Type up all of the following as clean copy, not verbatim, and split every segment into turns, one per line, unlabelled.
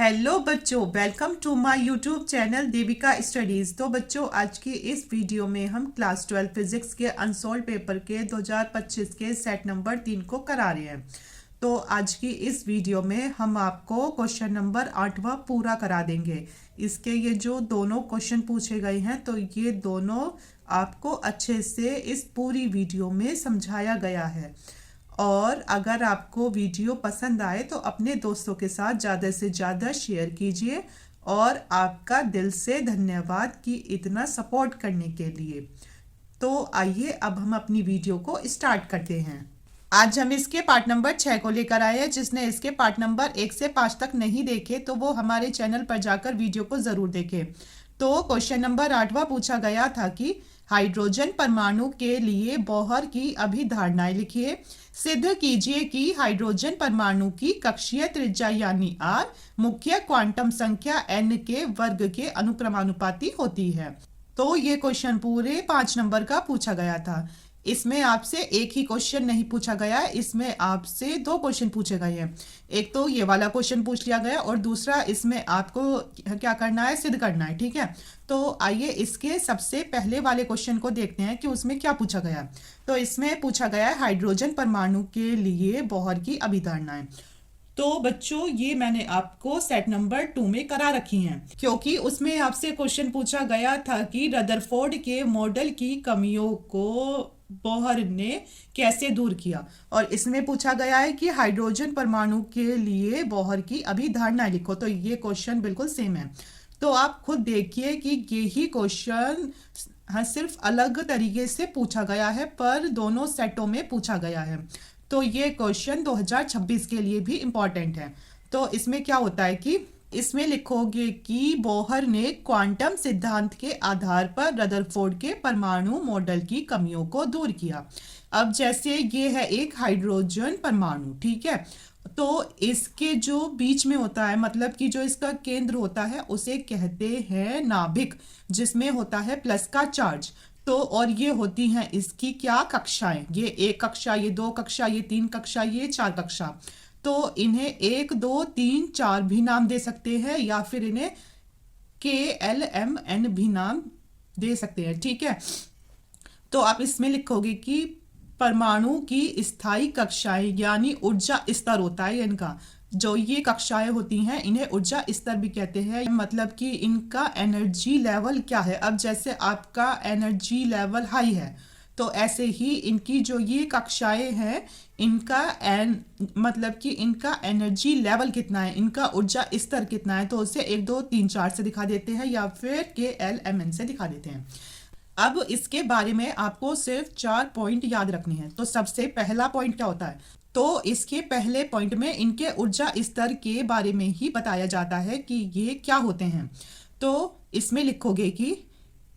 Hello बच्चों, welcome to my YouTube channel Devika studies. तो बच्चों, आज की इस वीडियो में हम क्लास 12 फिजिक्स के अनसोल्व पेपर के 2025 के सेट नंबर 3 को करा रहे हैं। तो आज की इस वीडियो में हम आपको क्वेश्चन नंबर 8वां पूरा करा देंगे। इसके ये जो दोनों क्वेश्चन पूछे गए हैं, तो ये दोनों आपको अच्छे से इस पूरी वीडियो में समझाया गया है। और अगर आपको वीडियो पसंद आए तो अपने दोस्तों के साथ ज़्यादा से ज़्यादा शेयर कीजिए। और आपका दिल से धन्यवाद कि इतना सपोर्ट करने के लिए। तो आइए अब हम अपनी वीडियो को स्टार्ट करते हैं। आज हम इसके पार्ट नंबर 6 को लेकर आए हैं। जिसने इसके पार्ट नंबर 1 से 5 तक नहीं देखे तो वो हमारे चैनल पर जाकर वीडियो को ज़रूर देखें। तो क्वेश्चन नंबर 8वां पूछा गया था कि हाइड्रोजन परमाणु के लिए बोहर की अभिधारणाएं लिखिए। सिद्ध कीजिए कि हाइड्रोजन परमाणु की कक्षीय त्रिज्या यानी r मुख्य क्वांटम संख्या n के वर्ग के अनुक्रमानुपाती होती है। तो ये क्वेश्चन पूरे 5 नंबर का पूछा गया था। इसमें आपसे एक ही क्वेश्चन नहीं पूछा गया है, इसमें आपसे 2 क्वेश्चन पूछे गए हैं। एक तो ये वाला क्वेश्चन पूछ लिया गया और दूसरा इसमें आपको क्या करना है, सिद्ध करना है। ठीक है, तो आइए इसके सबसे पहले वाले क्वेश्चन को देखते हैं कि उसमें क्या पूछा गया है। तो इसमें पूछा गया है हाइड्रोजन परमाणु के लिए बोहर की अभिधारणाएं। तो बच्चों, ये मैंने आपको सेट नंबर 2 में करा रखी हैं, क्योंकि उसमें आपसे क्वेश्चन पूछा गया था कि रदरफोर्ड के मॉडल की कमियों को बोहर ने कैसे दूर किया। और इसमें पूछा गया है कि हाइड्रोजन परमाणु के लिए बोहर की अभिधारणा लिखो। तो ये क्वेश्चन बिल्कुल सेम है। तो आप खुद देखिए कि यही क्वेश्चन सिर्फ अलग तरीके से पूछा गया है, पर दोनों सेटों में पूछा गया है। तो ये क्वेश्चन 2026 के लिए भी इम्पॉर्टेंट है। तो इसमें क्या होता है कि इसमें लिखोगे कि बोहर ने क्वांटम सिद्धांत के आधार पर रदरफोर्ड के परमाणु मॉडल की कमियों को दूर किया। अब जैसे ये है एक हाइड्रोजन परमाणु, ठीक है, तो इसके जो बीच में होता है, मतलब कि जो इसका केंद्र होता है, उसे कहते हैं नाभिक, जिसमें होता है प्लस का चार्ज। तो और ये होती हैं इसकी क्या कक्षाएं, ये 1 कक्षा, ये 2 कक्षा, ये 3 कक्षा, ये 4 कक्षा। तो इन्हें 1 2 3 4 भी नाम दे सकते हैं, या फिर इन्हें KLMN भी नाम दे सकते हैं। ठीक है, तो आप इसमें लिखोगे कि परमाणु की स्थायी कक्षाएं यानी ऊर्जा स्तर होता है इनका। जो ये कक्षाएं होती हैं इन्हें ऊर्जा स्तर भी कहते हैं, मतलब कि इनका एनर्जी लेवल क्या है। अब जैसे आपका एनर्जी लेवल हाई है, तो ऐसे ही इनकी जो ये कक्षाएं हैं, इनका मतलब कि इनका एनर्जी लेवल कितना है, इनका ऊर्जा स्तर कितना है। तो उसे 1 2 3 4 से दिखा देते हैं, या फिर KLMN से दिखा देते हैं। अब इसके बारे में आपको सिर्फ 4 पॉइंट याद रखने हैं। तो सबसे पहला पॉइंट क्या होता है, तो इसके पहले पॉइंट में इनके ऊर्जा स्तर के बारे में ही बताया जाता है कि ये क्या होते हैं। तो इसमें लिखोगे कि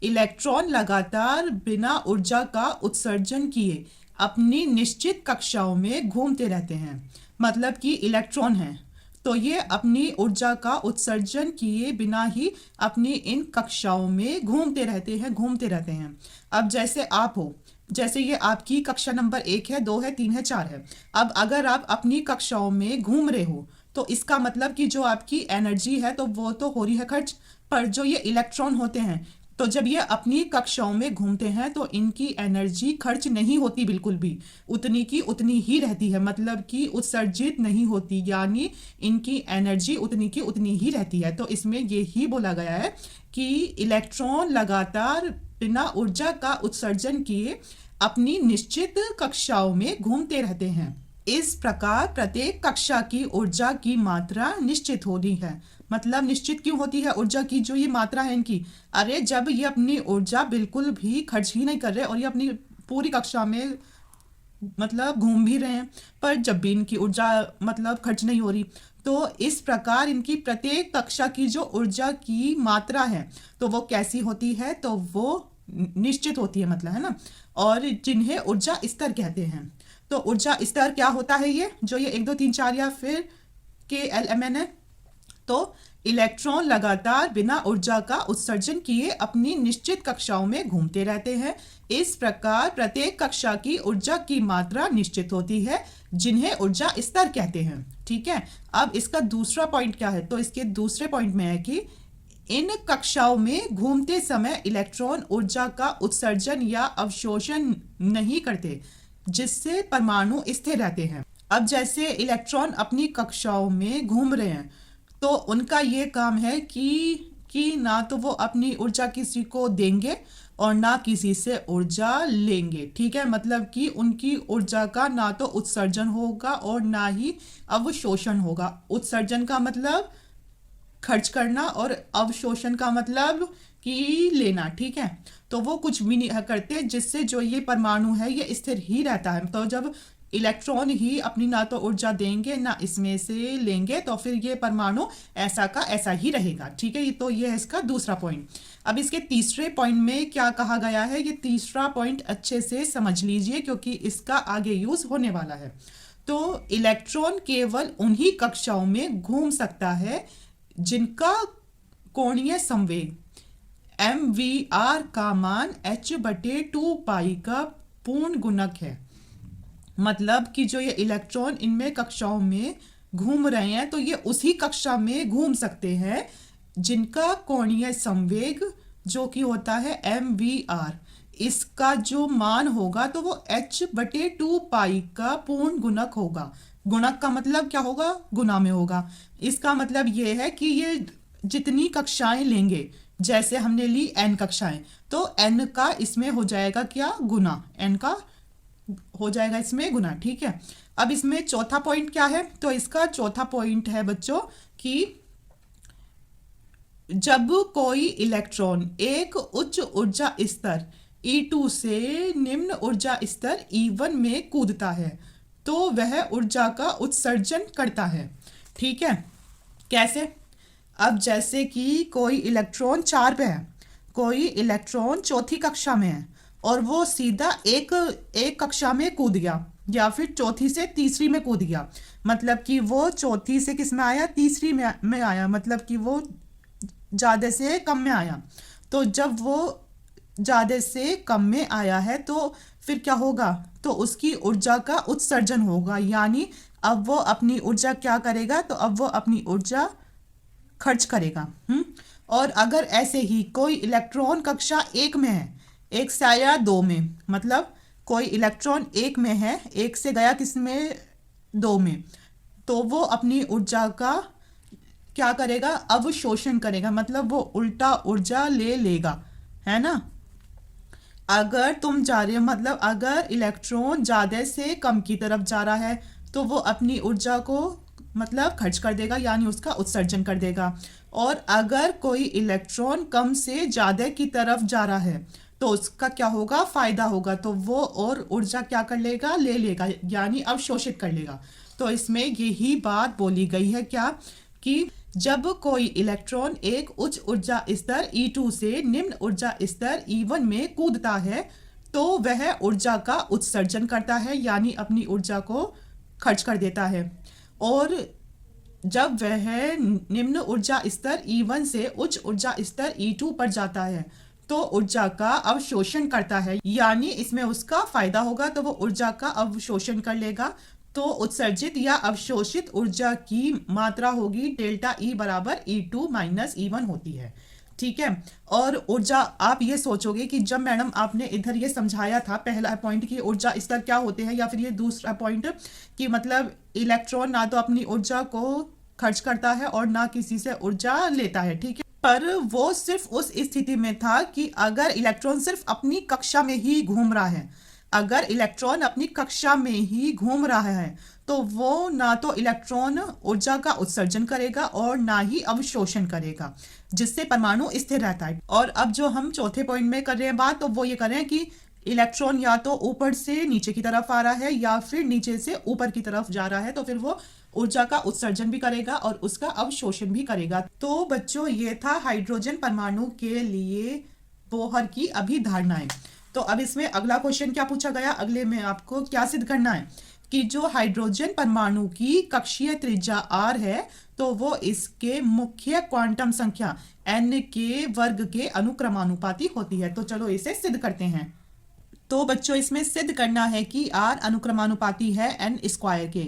इलेक्ट्रॉन लगातार बिना ऊर्जा का उत्सर्जन किए अपनी निश्चित कक्षाओं में घूमते रहते हैं। मतलब कि इलेक्ट्रॉन हैं, तो ये अपनी ऊर्जा का उत्सर्जन किए बिना ही अपनी इन कक्षाओं में घूमते रहते हैं। अब जैसे आप हो, जैसे ये आपकी कक्षा नंबर 1 है, 2 है, 3 है, 4 है। अब अगर आप अपनी कक्षाओं में घूम रहे हो, तो इसका मतलब कि जो आपकी एनर्जी है तो वो तो हो रही है खर्च, पर जो ये इलेक्ट्रॉन होते हैं, तो जब ये अपनी कक्षाओं में घूमते हैं तो इनकी एनर्जी खर्च नहीं होती, बिल्कुल भी उतनी की उतनी ही रहती है। मतलब कि उत्सर्जित नहीं होती, यानी इनकी एनर्जी उतनी की उतनी ही रहती है। तो इसमें ये ही बोला गया है कि इलेक्ट्रॉन लगातार बिना ऊर्जा का उत्सर्जन किए अपनी निश्चित कक्षाओं में घूमते रहते हैं। इस प्रकार प्रत्येक कक्षा की ऊर्जा की मात्रा निश्चित होती है। मतलब निश्चित क्यों होती है ऊर्जा की, जो ये मात्रा है इनकी? अरे जब ये अपनी ऊर्जा बिल्कुल भी खर्च ही नहीं कर रहे और ये अपनी पूरी कक्षा में मतलब घूम भी रहे हैं, पर जब भी इनकी ऊर्जा मतलब खर्च नहीं हो रही, तो इस प्रकार इनकी प्रत्येक कक्षा की जो ऊर्जा की मात्रा है तो वो कैसी होती है, तो वो निश्चित होती है, मतलब है ना। और जिन्हें ऊर्जा स्तर कहते हैं। तो ऊर्जा स्तर क्या होता है, ये जो ये 1 2 3 4 या फिर KLMN है, तो इलेक्ट्रॉन लगातार बिना ऊर्जा का उत्सर्जन किए अपनी निश्चित कक्षाओं में घूमते रहते हैं। इस प्रकार प्रत्येक कक्षा की ऊर्जा की मात्रा निश्चित होती है, जिन्हें ऊर्जा स्तर कहते हैं। ठीक है, अब इसका दूसरा पॉइंट क्या है, तो इसके दूसरे पॉइंट में है कि इन कक्षाओं में घूमते समय इलेक्ट्रॉन ऊर्जा का उत्सर्जन या अवशोषण नहीं करते, जिससे परमाणु स्थिर रहते हैं। अब जैसे इलेक्ट्रॉन अपनी कक्षाओं में घूम रहे हैं, तो उनका ये काम है कि ना तो वो अपनी ऊर्जा किसी को देंगे और ना किसी से ऊर्जा लेंगे। ठीक है, मतलब कि उनकी ऊर्जा का ना तो उत्सर्जन होगा और ना ही अवशोषण होगा। उत्सर्जन का मतलब खर्च करना और अवशोषण का मतलब कि लेना। ठीक है, तो वो कुछ भी नहीं करते, जिससे जो ये परमाणु है ये स्थिर ही रहता है। तो जब इलेक्ट्रॉन ही अपनी ना तो ऊर्जा देंगे ना इसमें से लेंगे, तो फिर ये परमाणु ऐसा का ऐसा ही रहेगा। ठीक है, तो ये है इसका दूसरा पॉइंट। अब इसके तीसरे पॉइंट में क्या कहा गया है, ये तीसरा पॉइंट अच्छे से समझ लीजिए, क्योंकि इसका आगे यूज होने वाला है। तो इलेक्ट्रॉन केवल उन्हीं कक्षाओं में घूम सकता है जिनका कोणीय संवेग mvr का मान h/2 का पूर्ण गुणक है। मतलब कि जो ये इलेक्ट्रॉन इनमें कक्षाओं में घूम रहे हैं, तो ये उसी कक्षा में घूम सकते हैं जिनका कोणीय संवेग जो कि होता है mvr, इसका जो मान होगा तो वो h/2 का पूर्ण गुणक होगा। गुणक का मतलब क्या होगा, गुना में होगा। इसका मतलब ये है कि ये जितनी कक्षाएं लेंगे, जैसे हमने ली n कक्षाएं, तो n का इसमें हो जाएगा क्या, गुना। n का हो जाएगा इसमें गुना। ठीक है, अब इसमें चौथा पॉइंट क्या है, तो इसका चौथा पॉइंट है बच्चों कि जब कोई इलेक्ट्रॉन एक उच्च ऊर्जा स्तर E2 से निम्न ऊर्जा स्तर E1 में कूदता है, तो वह ऊर्जा का उत्सर्जन करता है। ठीक है, कैसे? अब जैसे कि कोई इलेक्ट्रॉन 4 पे है, कोई इलेक्ट्रॉन चौथी कक्षा में है और वो सीधा एक कक्षा में कूद गया, या फिर चौथी से तीसरी में कूद गया। मतलब कि वो चौथी से किस में आया, तीसरी में आया, मतलब कि वो ज़्यादा से कम में आया। तो जब वो ज़्यादा से कम में आया है, तो फिर क्या होगा, तो उसकी ऊर्जा का उत्सर्जन होगा। यानी अब वो अपनी ऊर्जा क्या करेगा, तो अब वो अपनी ऊर्जा खर्च करेगा। और अगर ऐसे ही कोई इलेक्ट्रॉन कक्षा 1 में है, 1 से आया 2 में, मतलब कोई इलेक्ट्रॉन 1 में है, 1 से गया किस में, 2 में, तो वो अपनी ऊर्जा का क्या करेगा, अवशोषण करेगा। मतलब वो उल्टा ऊर्जा ले लेगा, है ना। अगर तुम जा रहे हो, मतलब अगर इलेक्ट्रॉन ज़्यादा से कम की तरफ जा रहा है, तो वो अपनी ऊर्जा को मतलब खर्च कर देगा, यानी उसका उत्सर्जन कर देगा। और अगर कोई इलेक्ट्रॉन कम से ज़्यादा की तरफ जा रहा है, तो उसका क्या होगा, फायदा होगा। तो वो और ऊर्जा क्या कर लेगा, ले लेगा, यानी अवशोषित कर लेगा। तो इसमें यही बात बोली गई है क्या, कि जब कोई इलेक्ट्रॉन एक उच्च ऊर्जा स्तर E2 से निम्न ऊर्जा स्तर E1 में कूदता है, तो वह ऊर्जा का उत्सर्जन करता है, यानी अपनी ऊर्जा को खर्च कर देता है। और जब वह निम्न ऊर्जा स्तर E1 से उच्च ऊर्जा स्तर E2 पर जाता है, तो ऊर्जा का अवशोषण करता है, यानी इसमें उसका फायदा होगा, तो वो ऊर्जा का अवशोषण कर लेगा। तो उत्सर्जित या अवशोषित ऊर्जा की मात्रा होगी डेल्टा E बराबर E2 माइनस E1 होती है। ठीक है, और ऊर्जा, आप ये सोचोगे कि जब मैडम आपने इधर ये समझाया था पहला पॉइंट कि ऊर्जा स्तर क्या होते हैं, या फिर ये दूसरा पॉइंट कि मतलब इलेक्ट्रॉन ना तो अपनी ऊर्जा को खर्च करता है और ना किसी से ऊर्जा लेता है। ठीक है, पर वो सिर्फ उस स्थिति में था कि अगर इलेक्ट्रॉन सिर्फ अपनी कक्षा में ही घूम रहा है, अगर इलेक्ट्रॉन अपनी कक्षा में ही घूम रहा है, तो वो ना तो इलेक्ट्रॉन ऊर्जा का उत्सर्जन करेगा और ना ही अवशोषण करेगा, जिससे परमाणु स्थिर रहता है। और अब जो हम चौथे पॉइंट में कर रहे हैं बात, तो वो ये कर रहे हैं कि इलेक्ट्रॉन या तो ऊपर से नीचे की तरफ आ रहा है या फिर नीचे से ऊपर की तरफ जा रहा है, तो फिर वो ऊर्जा का उत्सर्जन भी करेगा और उसका अवशोषण भी करेगा। तो बच्चों, ये था हाइड्रोजन परमाणु के लिए बोहर की अभिधारणाएं। तो अब इसमें अगला क्वेश्चन क्या पूछा गया, अगले में आपको क्या सिद्ध करना है कि जो हाइड्रोजन परमाणु की कक्षीय त्रिज्या r है तो वो इसके मुख्य क्वांटम संख्या n के वर्ग के अनुक्रमानुपाती होती है। तो चलो इसे सिद्ध करते हैं। तो बच्चों इसमें सिद्ध करना है कि r अनुक्रमानुपाती है n स्क्वायर के।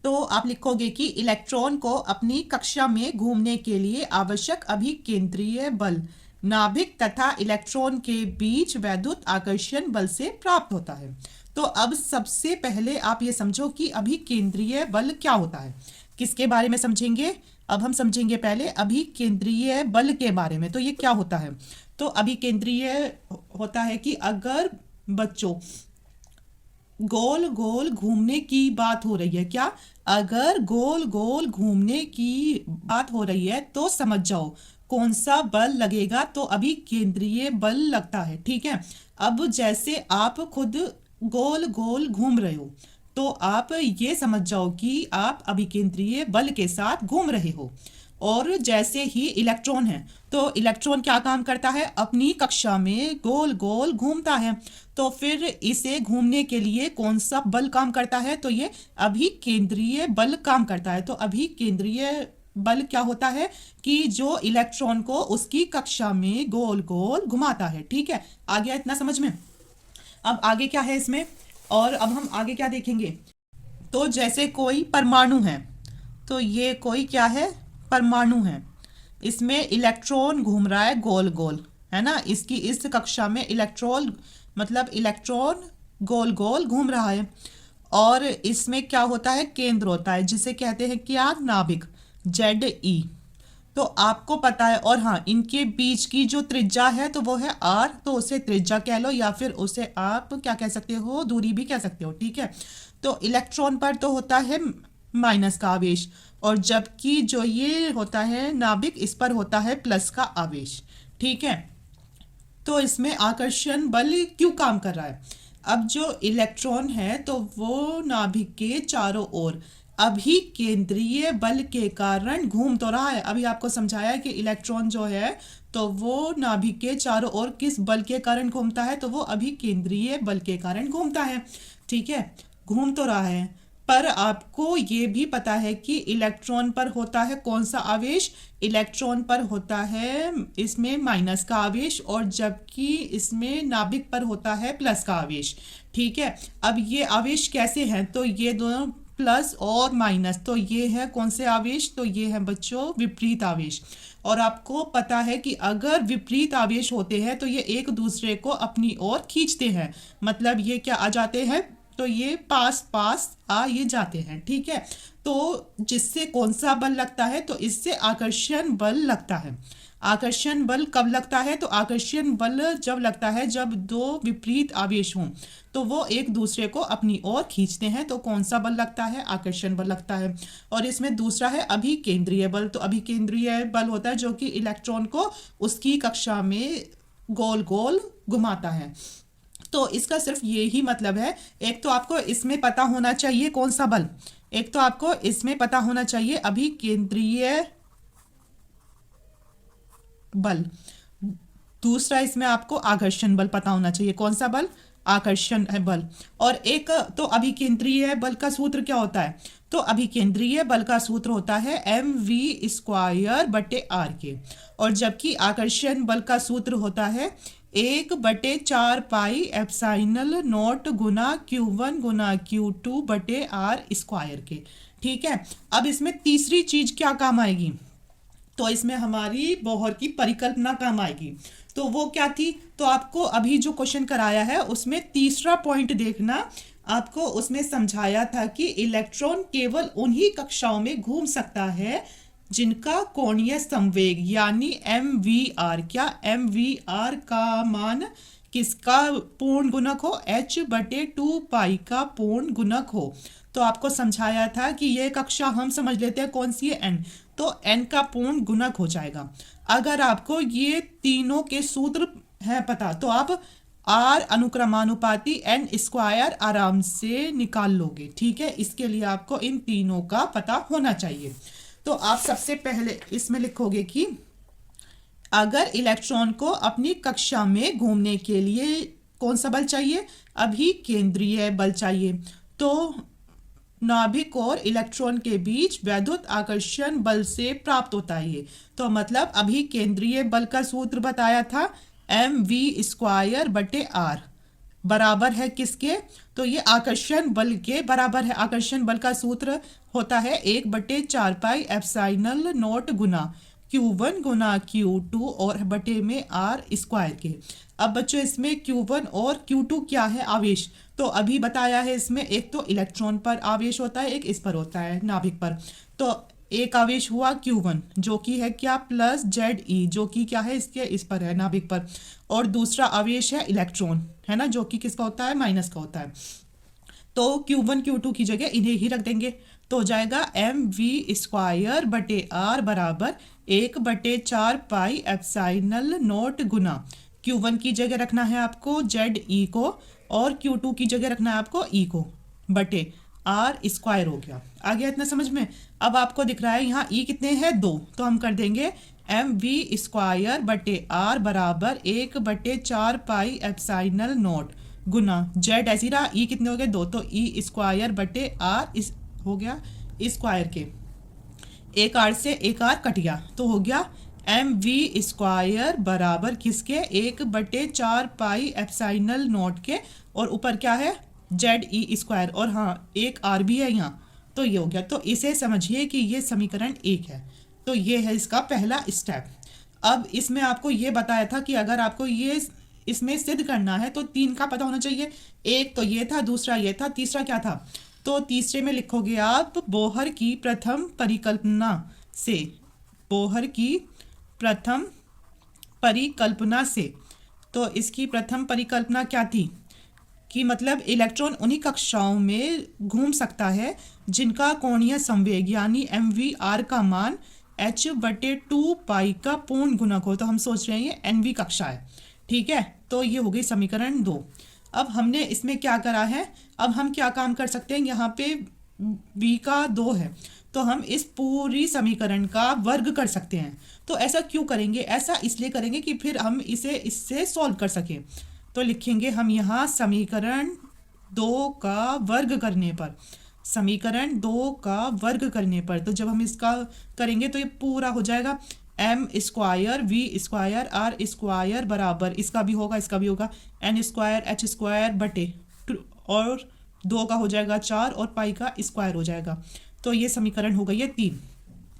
तो आप लिखोगे कि इलेक्ट्रॉन को अपनी कक्षा में घूमने के लिए आवश्यक अभिकेंद्रीय बल नाभिक तथा इलेक्ट्रॉन के बीच वैद्युत आकर्षण बल से प्राप्त होता है। तो अब सबसे पहले आप ये समझो कि अभिकेंद्रीय बल क्या होता है। किसके बारे में समझेंगे? अब हम समझेंगे पहले अभिकेंद्रीय बल के बारे में। तो ये क्या होता है? तो अभिकेंद्रीय होता है कि अगर बच्चों गोल गोल घूमने की बात हो रही है, क्या अगर गोल गोल घूमने की बात हो रही है तो समझ जाओ कौन सा बल लगेगा। तो अभी केंद्रीय बल लगता है, ठीक है। अब जैसे आप खुद गोल गोल घूम रहे हो तो आप ये समझ जाओ कि आप अभिकेंद्रीय बल के साथ घूम रहे हो। और जैसे ही इलेक्ट्रॉन है तो इलेक्ट्रॉन क्या काम करता है? अपनी कक्षा में गोल गोल घूमता है। तो फिर इसे घूमने के लिए कौन सा बल काम करता है? तो ये अभिकेंद्रीय बल काम करता है। तो अभिकेंद्रीय बल क्या होता है कि जो इलेक्ट्रॉन को उसकी कक्षा में गोल गोल घुमाता है, ठीक है। आ गया इतना समझ में? अब आगे क्या है इसमें, और अब हम आगे क्या देखेंगे। तो जैसे कोई परमाणु है, तो ये कोई क्या है? परमाणु है। इसमें इलेक्ट्रॉन घूम रहा है गोल गोल, है ना। इसकी इस कक्षा में इलेक्ट्रॉन गोल गोल घूम रहा है। और इसमें क्या होता है? केंद्र होता है जिसे कहते हैं क्या? नाभिक, ZE। तो आपको पता है। और हाँ, इनके बीच की जो त्रिज्या है तो वो है r। तो उसे त्रिज्या कह लो या फिर उसे आप क्या कह सकते हो? दूरी भी कह सकते हो, ठीक है। तो इलेक्ट्रॉन पर तो होता है माइनस का आवेश, और जबकि जो ये होता है नाभिक, इस पर होता है प्लस का आवेश, ठीक है। तो इसमें आकर्षण बल क्यों काम कर रहा है? अब जो इलेक्ट्रॉन है तो वो नाभिक के चारों ओर अभिकेंद्रीय बल के कारण घूम तो रहा है। अभी आपको समझाया कि इलेक्ट्रॉन जो है तो वो नाभिक के चारों ओर किस बल के कारण घूमता है? तो वो अभिकेंद्रीय बल के कारण घूमता है, ठीक है। घूम तो रहा है, पर आपको ये भी पता है कि इलेक्ट्रॉन पर होता है कौन सा आवेश? इलेक्ट्रॉन पर होता है इसमें माइनस का आवेश, और जबकि इसमें नाभिक पर होता है प्लस का आवेश, ठीक है। अब ये आवेश कैसे हैं? तो ये दोनों प्लस और माइनस, तो ये है कौन से आवेश? तो ये है बच्चों विपरीत आवेश। और आपको पता है कि अगर विपरीत आवेश होते हैं तो ये एक दूसरे को अपनी ओर खींचते हैं, मतलब ये क्या आ जाते हैं? तो ये पास पास आ ये जाते हैं, ठीक है। तो जिससे कौन सा बल लगता है? तो इससे आकर्षण बल लगता है। आकर्षण बल कब लगता है? तो आकर्षण बल जब लगता है जब दो विपरीत आवेश हों तो वो एक दूसरे को अपनी ओर खींचते हैं। तो कौन सा बल लगता है? आकर्षण बल लगता है। और इसमें दूसरा है अभिकेंद्रीय बल। तो अभिकेंद्रीय बल होता है जो कि इलेक्ट्रॉन को उसकी कक्षा में गोल गोल घुमाता है। तो इसका सिर्फ ये ही मतलब है, एक तो आपको इसमें पता होना चाहिए कौन सा बल, एक तो आपको इसमें पता होना चाहिए अभिकेंद्रीय बल, दूसरा इसमें आपको आकर्षण बल पता होना चाहिए। कौन सा बल? आकर्षण है बल। और एक तो अभिकेंद्रीय बल का सूत्र क्या होता है? तो अभिकेंद्रीय बल का सूत्र होता है mv² के, और जबकि आकर्षण बल का सूत्र होता है 1/4πε0 गुना Q1 गुना Q2/r² के, ठीक है। अब इसमें तीसरी चीज क्या काम आएगी? तो इसमें हमारी बोहर की परिकल्पना काम आएगी। तो वो क्या थी? तो आपको अभी जो क्वेश्चन कराया है उसमें तीसरा पॉइंट देखना, आपको उसमें समझाया था कि इलेक्ट्रॉन केवल उन्हीं कक्षाओं में घूम सकता है जिनका कोणीय संवेग यानी mvr, क्या mvr का मान किसका पूर्ण गुणक हो? h/2π का पूर्ण गुणक हो। तो आपको समझाया था कि ये कक्षा हम समझ लेते हैं कौन सी है? n। तो n का पूर्ण गुणक हो जाएगा। अगर आपको ये तीनों के सूत्र है पता तो आप r अनुक्रमानुपाती n² आराम से निकाल लोगे, ठीक है। इसके लिए आपको इन तीनों का पता होना चाहिए। तो आप सबसे पहले इसमें लिखोगे कि अगर इलेक्ट्रॉन को अपनी कक्षा में घूमने के लिए कौन सा बल चाहिए? अभिकेंद्रीय बल चाहिए। तो नाभिक और इलेक्ट्रॉन के बीच वैद्युत आकर्षण बल से प्राप्त होता है ये। तो मतलब अभी केंद्रीय बल का सूत्र बताया था, mv²/r बराबर है किसके? तो ये आकर्षण बल के बराबर है। आकर्षण बल का सूत्र होता है 1/4πε0 गुना Q1 गुना Q2 और बटे में r² के। अब बच्चों इसमें Q1 और Q2 क्या है? आवेश। तो अभी बताया है इसमें, एक तो इलेक्ट्रॉन पर आवेश होता है, एक इस पर होता है नाभिक पर। तो एक आवेश हुआ Q1 जो कि है क्या? प्लस Ze, जो कि क्या है? इसके इस पर है, नाभिक पर। और दूसरा आवेश है इलेक्ट्रॉन, है ना, जो कि किसका होता है? माइनस का होता है। तो Q1 Q2 की जगह इन्हें ही रख देंगे, तो हो जाएगा mv²/r बराबर 1/4πε0 गुना Q1 की जगह रखना है आपको Ze को, और Q2 की जगह रखना है आपको E को, बटे r² हो गया। आ गया इतना समझ में? अब आपको दिख रहा है यहाँ E कितने हैं? 2, तो हम कर देंगे mv²/r बराबर 1/4πε0 गुना Z ऐसी रहा, E कितने हो गए? 2, तो E²/r इस हो गया स्क्वायर के। एक आर से एक आर कट गया, तो हो गया mv² बराबर किसके? 1/4πε0 के, और ऊपर क्या है? Ze², और हाँ एक आर भी है यहाँ, तो ये हो गया। तो इसे समझिए कि ये समीकरण 1 है। तो ये है इसका पहला स्टेप। अब इसमें आपको ये बताया था कि अगर आपको ये इसमें सिद्ध करना है तो 3 का पता होना चाहिए। एक तो ये था, दूसरा ये था, तीसरा क्या था? तो तीसरे में लिखोगे आप बोहर की प्रथम परिकल्पना से। बोहर की प्रथम परिकल्पना से। तो इसकी प्रथम परिकल्पना क्या थी? कि मतलब इलेक्ट्रॉन उन्हीं कक्षाओं में घूम सकता है जिनका कोणीय संवेग यानी mvr का मान h/2π का पूर्ण गुणक हो। तो हम सोच रहे हैं ये nv कक्षा है, ठीक है। तो ये हो गई समीकरण 2। अब हमने इसमें क्या करा है? अब हम क्या काम कर सकते हैं? यहाँ पे v का 2 है, तो हम इस पूरी समीकरण का वर्ग कर सकते हैं। तो ऐसा क्यों करेंगे? ऐसा इसलिए करेंगे कि फिर हम इसे इससे सॉल्व कर सकें। तो लिखेंगे हम यहाँ समीकरण 2 का वर्ग करने पर, समीकरण 2 का वर्ग करने पर, तो जब हम इसका करेंगे तो ये पूरा हो जाएगा m²v²r² बराबर, इसका भी होगा इसका भी होगा, n² बटे, और 2 का हो जाएगा 4 और पाई का स्क्वायर हो जाएगा। तो ये समीकरण हो गई है 3।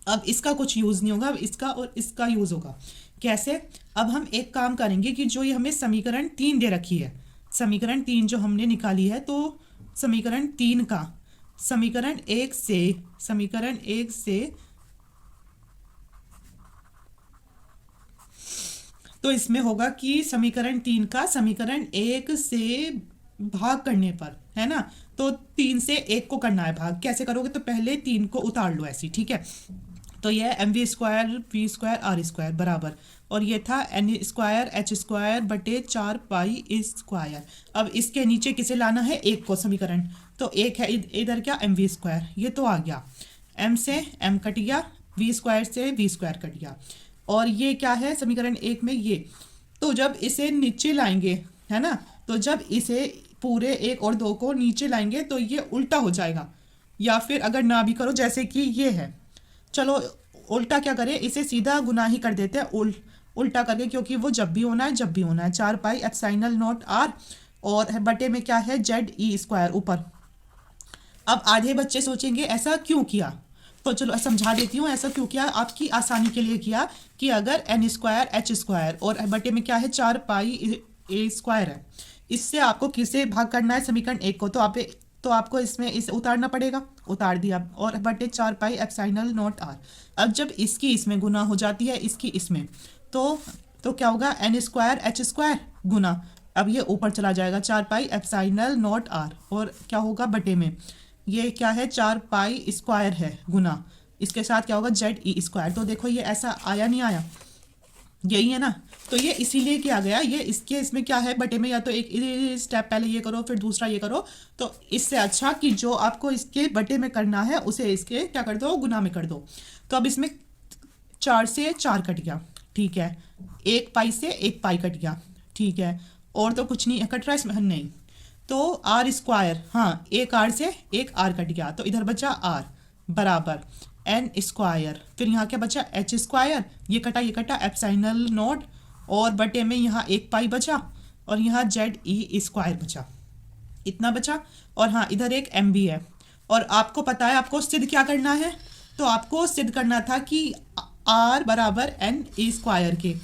अब इसका कुछ यूज़ नहीं होगा, अब इसका और इसका यूज़ होगा। कैसे? अब हम एक काम करेंगे कि जो ये हमें समीकरण 3 दे रखी है, समीकरण 3 जो हमने निकाली है, तो समीकरण 3 का समीकरण 1 से तो इसमें होगा कि समीकरण 3 का समीकरण 1 से भाग करने पर, है ना, तो 3 से 1 को करना है भाग। कैसे करोगे? तो पहले 3 को उतार लो ऐसी, ठीक है। तो यह mv² v² r² बराबर, और ये था n² h² बटे 4π²। अब इसके नीचे किसे लाना है? 1 को, समीकरण। तो 1 है इधर क्या? mv², ये तो आ गया, m से m कट गया, v² से v² कट गया, और ये क्या है समीकरण 1 में ये। तो जब इसे नीचे लाएंगे, है ना, तो जब इसे पूरे 1 और 2 को नीचे लाएंगे तो ये उल्टा हो जाएगा, या फिर अगर ना भी करो जैसे कि ये है, चलो उल्टा क्या करें, इसे सीधा गुना ही कर देते हैं उल्टा करके, क्योंकि वो जब भी होना है 4πε0 r, और बटे में क्या है? Ze² ऊपर। अब आधे बच्चे सोचेंगे ऐसा क्यों किया, तो चलो समझा देती हूँ ऐसा क्यों किया। आपकी आसानी के लिए किया कि अगर n² h² और बटे में क्या है? 4π² है, इससे आपको किसे भाग करना है? समीकरण 1 को। तो आपको इसमें इसे उतारना पड़ेगा, उतार दिया, और बटे 4πε0 r। अब जब इसकी इसमें गुना हो जाती है, इसकी इसमें, तो क्या होगा? n² h² गुना, अब ये ऊपर चला जाएगा 4πε0 r, और क्या होगा? बटे में ये क्या है? 4π² है गुना, इसके साथ क्या होगा? Ze²। तो देखो ये ऐसा आया नहीं आया, यही है ना। तो ये इसीलिए किया गया, ये इसमें क्या है? बटे में, या तो एक स्टेप पहले ये करो फिर दूसरा ये करो, तो इससे अच्छा कि जो आपको इसके बटे में करना है उसे इसके क्या कर दो? गुना में कर दो। तो अब इसमें 4 से 4 कट गया, ठीक है, 1 पाई से 1 पाई कट गया, ठीक है, और तो कुछ नहीं कट रहा इसमें, नहीं। तो आर स्क्वायर, हाँ एक आर से एक आर कट गया तो इधर बचा आर बराबर एन स्क्वायर, फिर यहाँ क्या बचा एच स्क्वायर, ये कटा एप्सिलॉन नॉट और बटे में यहाँ एक पाई बचा और यहाँ जेड ई स्क्वायर बचा, इतना बचा। और हाँ इधर एक एम भी है और आपको पता है आपको सिद्ध क्या करना है, तो आपको सिद्ध करना था कि आर बराबर एन ई स्क्वायर के,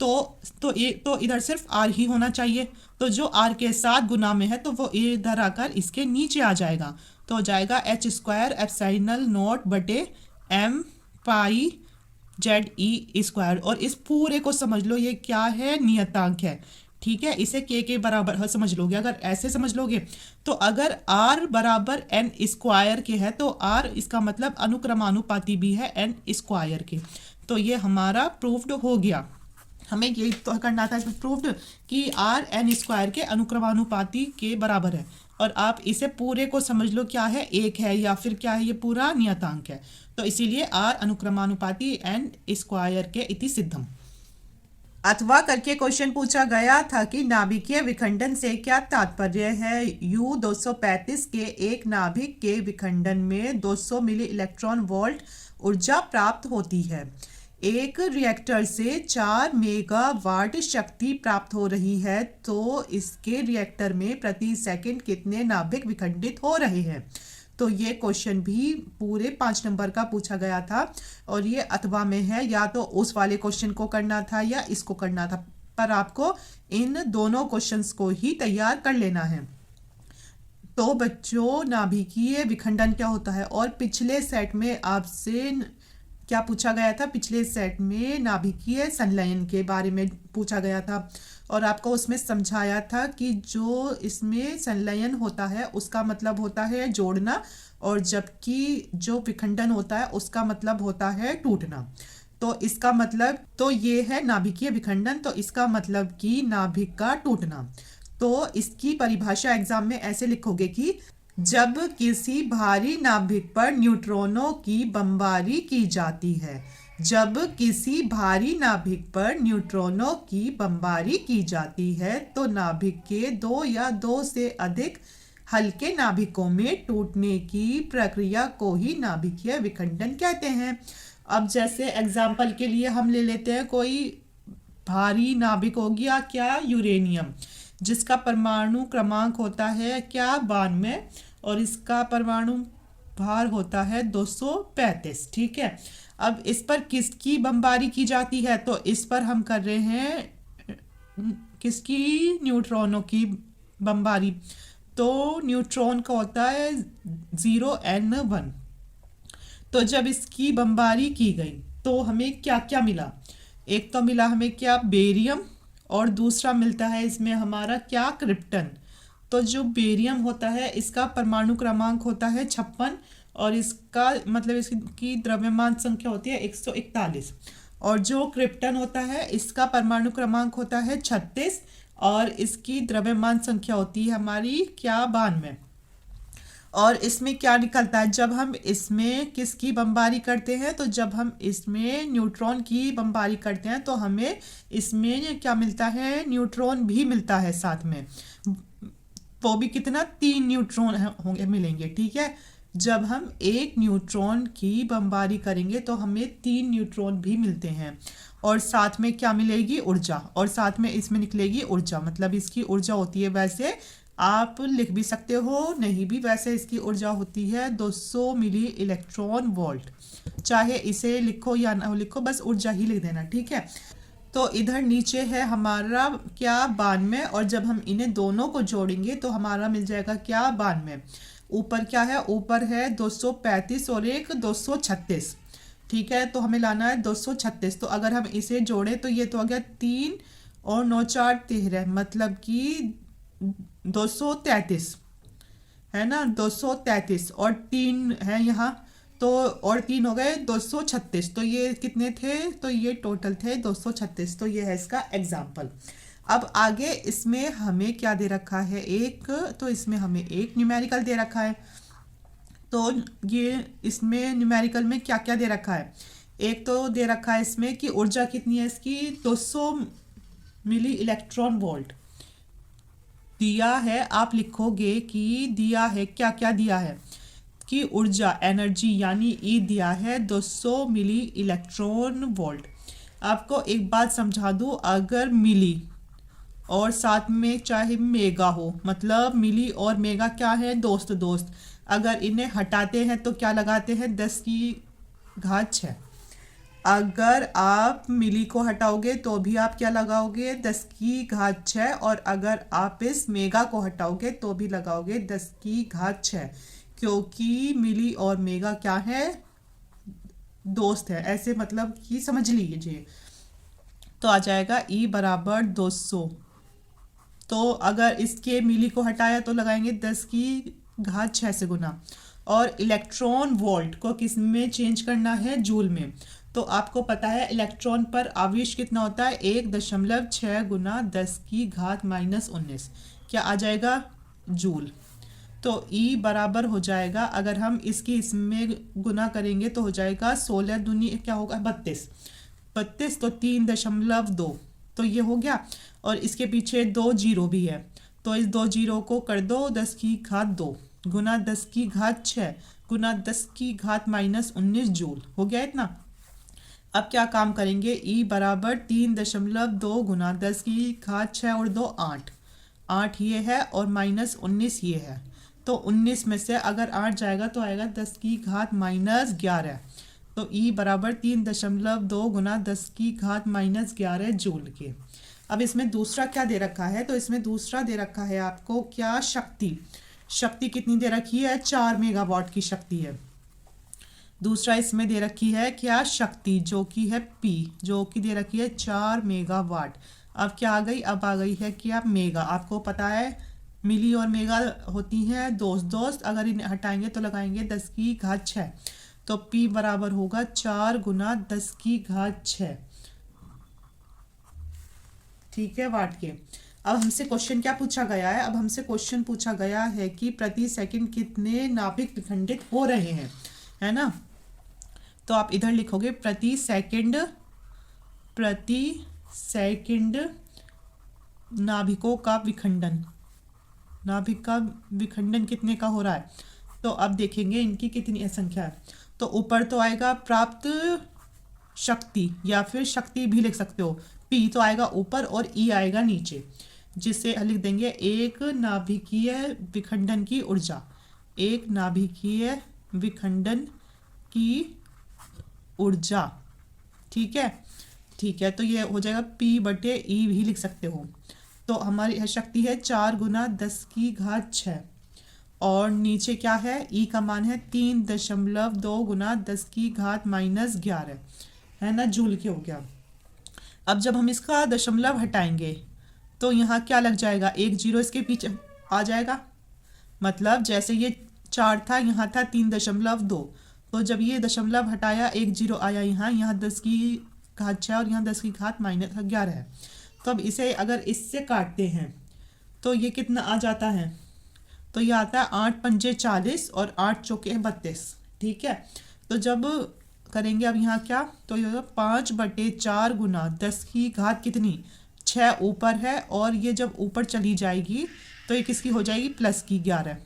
तो इधर सिर्फ आर ही होना चाहिए, तो जो आर के साथ गुना में है तो वो इधर आकर इसके नीचे आ जाएगा, तो हो जाएगा एच स्क्वायर एप्सिलॉन नॉट बटे एम पाई जेड ई स्क्वायर। और इस पूरे को समझ लो ये क्या है, नियतांक है, ठीक है, इसे के बराबर समझ लोगे। अगर ऐसे समझ लोगे तो अगर r बराबर n स्क्वायर के है तो r इसका मतलब अनुक्रमानुपाती भी है n स्क्वायर के, तो ये हमारा प्रूव्ड हो गया। हमें ये तो करना था इसमें प्रूव्ड कि r n स्क्वायर के अनुक्रमानुपाती के बराबर है, और आप इसे पूरे को समझ लो क्या है, एक है या फिर क्या है, ये पूरा नियतांक है, तो इसीलिए r अनुक्रमानुपाती n स्क्वायर के इति सिद्धम। अथवा करके क्वेश्चन पूछा गया था कि नाभिकीय विखंडन से क्या तात्पर्य है। U 235 के एक नाभिक के विखंडन में 200 मिली इलेक्ट्रॉन वोल्ट ऊर्जा प्राप्त होती है। एक रिएक्टर से 4 मेगावाट शक्ति प्राप्त हो रही है, तो इसके रिएक्टर में प्रति सेकंड कितने नाभिक विखंडित हो रहे हैं। तो ये क्वेश्चन भी पूरे 5 नंबर का पूछा गया था और ये अथवा में है, या तो उस वाले क्वेश्चन को करना था या इसको करना था, पर आपको इन दोनों क्वेश्चंस को ही तैयार कर लेना है। तो बच्चों नाभिकीय विखंडन क्या होता है, और पिछले सेट में आपसे क्या पूछा गया था, पिछले सेट में नाभिकीय संलयन के बारे में पूछा गया था और आपको उसमें समझाया था कि जो इसमें संलयन होता है उसका मतलब होता है जोड़ना, और जबकि जो विखंडन होता है उसका मतलब होता है टूटना। तो इसका मतलब तो ये है नाभिकीय विखंडन, तो इसका मतलब कि नाभिक का टूटना। तो इसकी परिभाषा एग्जाम में ऐसे लिखोगे कि जब किसी भारी नाभिक पर न्यूट्रॉनों की बमबारी की जाती है, जब किसी भारी नाभिक पर न्यूट्रॉनों की बमबारी की जाती है तो नाभिक के 2 या 2 से अधिक हल्के नाभिकों में टूटने की प्रक्रिया को ही नाभिकीय विखंडन कहते हैं। अब जैसे एग्जाम्पल के लिए हम ले लेते हैं कोई भारी नाभिक हो गया क्या, यूरेनियम, जिसका परमाणु क्रमांक होता है क्या 92 और इसका परमाणु भार होता है 235, ठीक है। अब इस पर किसकी बमबारी की जाती है, तो इस पर हम कर रहे हैं किसकी, न्यूट्रॉनों की बमबारी। तो न्यूट्रॉन का होता है 0n1। तो जब इसकी बमबारी की गई तो हमें क्या क्या मिला, एक तो मिला हमें क्या बेरियम, और दूसरा मिलता है इसमें हमारा क्या क्रिप्टन। तो जो बेरियम होता है इसका परमाणु क्रमांक होता है 56 और इसका मतलब इसकी द्रव्यमान संख्या होती है 141, और जो क्रिप्टन होता है इसका परमाणु क्रमांक होता है 36 और इसकी द्रव्यमान संख्या होती है हमारी क्या 92। और इसमें क्या निकलता है, जब हम इसमें किसकी बमबारी करते हैं, तो जब हम इसमें न्यूट्रॉन की बमबारी करते हैं तो हमें इसमें क्या मिलता है, न्यूट्रॉन भी मिलता है साथ में, वो भी कितना 3 न्यूट्रॉन होंगे मिलेंगे, ठीक है। जब हम एक न्यूट्रॉन की बमबारी करेंगे तो हमें 3 न्यूट्रॉन भी मिलते हैं, और साथ में क्या मिलेगी, ऊर्जा, और साथ में इसमें निकलेगी ऊर्जा, मतलब इसकी ऊर्जा होती है, वैसे आप लिख भी सकते हो नहीं भी, वैसे इसकी ऊर्जा होती है 200 मिली इलेक्ट्रॉन वोल्ट, चाहे इसे लिखो या ना लिखो, बस ऊर्जा ही लिख देना, ठीक है। तो इधर नीचे है हमारा क्या 92, और जब हम इन्हें दोनों को जोड़ेंगे तो हमारा मिल जाएगा क्या 92। ऊपर क्या है, ऊपर है 235 और एक 236, ठीक है, तो हमें लाना है 236। तो अगर हम इसे जोड़े तो ये तो आ गया 3 और 9 4 13, मतलब कि 233 है ना, 233 और 3 है यहाँ, तो और 3 हो गए 236, तो ये कितने थे, तो ये टोटल थे 236। तो ये है इसका एग्जाम्पल। अब आगे इसमें हमें क्या दे रखा है, एक तो इसमें हमें एक न्यूमेरिकल दे रखा है, तो ये इसमें न्यूमेरिकल में क्या क्या दे रखा है, एक तो दे रखा है इसमें कि ऊर्जा कितनी है इसकी 200 मिली इलेक्ट्रॉन वोल्ट दिया है, आप लिखोगे कि दिया है, क्या क्या दिया है कि ऊर्जा एनर्जी यानी ई दिया है 200 मिली इलेक्ट्रॉन वोल्ट। आपको एक बात समझा दूँ, अगर मिली और साथ में चाहे मेगा हो, मतलब मिली और मेगा क्या है, दोस्त दोस्त, अगर इन्हें हटाते हैं तो क्या लगाते हैं, 10 की घात 6। अगर आप मिली को हटाओगे तो भी आप क्या लगाओगे, 10 की घात 6, और अगर आप इस मेगा को हटाओगे तो भी लगाओगे 10 की घात 6, क्योंकि मिली और मेगा क्या है, दोस्त है, ऐसे मतलब कि समझ लीजिए। तो आ जाएगा ई बराबर 200। तो अगर इसके मिली को हटाया तो लगाएंगे 10 की घात 6 से गुना, और इलेक्ट्रॉन वोल्ट को किस में चेंज करना है, जूल में। तो आपको पता है इलेक्ट्रॉन पर आवेश कितना होता है, 1.6 गुना 10 की घात -19, क्या आ जाएगा, जूल। तो E बराबर हो जाएगा, अगर हम इसकी इसमें गुना करेंगे तो हो जाएगा 16 दूनी क्या होगा, 32, 32 तो 3.2, तो ये हो गया। और इसके पीछे 2 जीरो भी है, तो इस 2 जीरो को कर दो 10 की घात 2 गुना 10 की घात 6 गुना 10 की घात -19 जूल, हो गया इतना। अब क्या काम करेंगे, E बराबर 3.2 गुना 10 की घात 6 और 2 8, 8 ये है और -19 ये है, तो 19 में से अगर 8 जाएगा तो आएगा 10 की घात -11। तो E बराबर 3.2 गुना 10 की घात -11 जूल के। अब इसमें दूसरा क्या दे रखा है, तो इसमें दूसरा दे रखा है आपको क्या, शक्ति। शक्ति कितनी दे रखी है, 4 मेगावाट की शक्ति है। दूसरा इसमें दे रखी है क्या, शक्ति, जो कि है P, जो कि दे रखी है 4 मेगावाट। अब क्या आ गई, अब आ गई है क्या, मेगा। आपको पता है मिली और मेगा होती हैं दोस्त दोस्त, अगर इन्हें हटाएंगे तो लगाएंगे 10 की घात 6, तो P बराबर होगा 4 गुना 10 की घात 6, ठीक है, वाट के। अब हमसे क्वेश्चन क्या पूछा गया है, अब हमसे क्वेश्चन पूछा गया है कि प्रति सेकंड कितने नाभिक विखंडित हो रहे हैं, है ना। तो आप इधर लिखोगे प्रति सेकंड नाभिकों का विखंडन, नाभिक का विखंडन कितने का हो रहा है। तो अब देखेंगे इनकी कितनी संख्या है। तो ऊपर तो आएगा प्राप्त शक्ति, या फिर शक्ति भी लिख सकते हो, P तो आएगा ऊपर और E आएगा नीचे, जिसे लिख देंगे एक नाभिकीय विखंडन की ऊर्जा, एक नाभिकीय विखंडन की ऊर्जा, ठीक है, ठीक है। तो ये हो जाएगा P बटे E भी लिख सकते हो। तो हमारी शक्ति है 4 गुना 10 की घात 6, और नीचे क्या है, E का मान है 3.2 गुना 10 की घात -11, है ना, जूल के हो गया। अब जब हम इसका दशमलव हटाएंगे तो यहाँ क्या लग जाएगा, 1 जीरो इसके पीछे आ जाएगा, मतलब जैसे ये 4 था, यहाँ था 3.2, तो जब ये दशमलव हटाया 1 जीरो आया यहाँ 10 की घात 6 और यहाँ 10 की घात -11 है। तो अब इसे अगर इससे काटते हैं तो ये कितना आ जाता है, तो ये आता है 8 पंजे 40 और 8 चौके 32, ठीक है। तो जब करेंगे अब यहाँ क्या, तो ये 5/4 गुना 10 की घात कितनी, 6 ऊपर है, और ये जब ऊपर चली जाएगी तो ये किसकी हो जाएगी, प्लस की 11।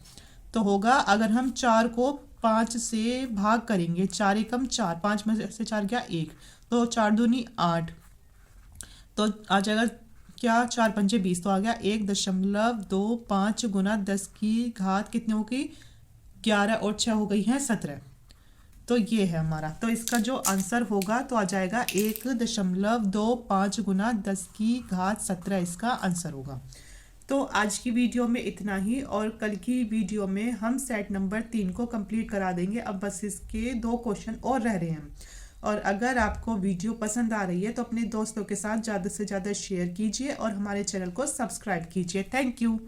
तो होगा, अगर हम 4 को 5 से भाग करेंगे, 4 एकम 4, 5 में से 4 गया 1, तो 4 दूनी 8, तो आ जाएगा क्या, 4 पंजे 20, तो आ गया 1.25 गुना 10 की घात कितनी होगी, 11, और 6 हो गई हैं 17। तो ये है हमारा, तो इसका जो आंसर होगा तो आ जाएगा 1.25 गुना 10 की घात 17, इसका आंसर होगा। तो आज की वीडियो में इतना ही, और कल की वीडियो में हम सेट नंबर 3 को कंप्लीट करा देंगे। अब बस इसके 2 क्वेश्चन और रह रहे हैं। और अगर आपको वीडियो पसंद आ रही है तो अपने दोस्तों के साथ ज़्यादा से ज़्यादा शेयर कीजिए और हमारे चैनल को सब्सक्राइब कीजिए। Thank you.